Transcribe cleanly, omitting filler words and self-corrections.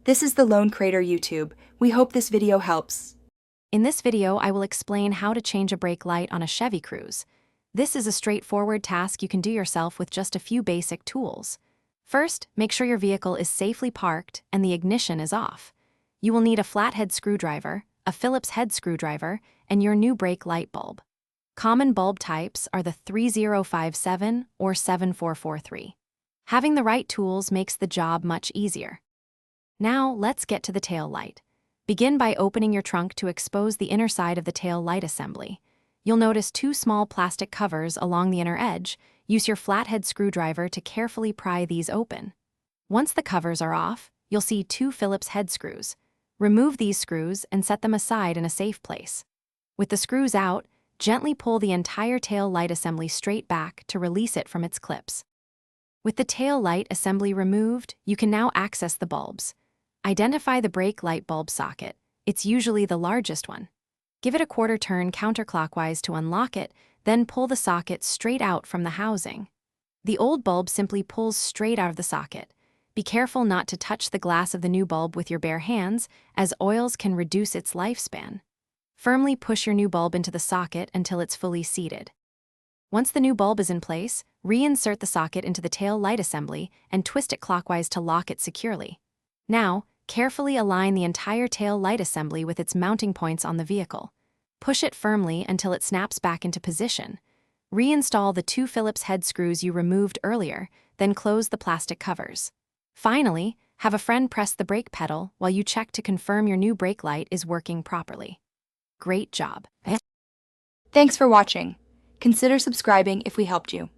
This is the Lone Crater YouTube. We hope this video helps. In this video, I will explain how to change a brake light on a Chevy Cruze. This is a straightforward task you can do yourself with just a few basic tools. First, make sure your vehicle is safely parked and the ignition is off. You will need a flathead screwdriver, a Phillips head screwdriver, and your new brake light bulb. Common bulb types are the 3057 or 7443. Having the right tools makes the job much easier. Now, let's get to the tail light. Begin by opening your trunk to expose the inner side of the tail light assembly. You'll notice two small plastic covers along the inner edge. Use your flathead screwdriver to carefully pry these open. Once the covers are off, you'll see two Phillips head screws. Remove these screws and set them aside in a safe place. With the screws out, gently pull the entire tail light assembly straight back to release it from its clips. With the tail light assembly removed, you can now access the bulbs. Identify the brake light bulb socket. It's usually the largest one. Give it a quarter turn counterclockwise to unlock it, then pull the socket straight out from the housing. The old bulb simply pulls straight out of the socket. Be careful not to touch the glass of the new bulb with your bare hands, as oils can reduce its lifespan. Firmly push your new bulb into the socket until it's fully seated. Once the new bulb is in place, reinsert the socket into the tail light assembly and twist it clockwise to lock it securely. Now, carefully align the entire tail light assembly with its mounting points on the vehicle. Push it firmly until it snaps back into position. Reinstall the two Phillips head screws you removed earlier, then close the plastic covers. Finally, have a friend press the brake pedal while you check to confirm your new brake light is working properly. Great job! Thanks for watching. Consider subscribing if we helped you.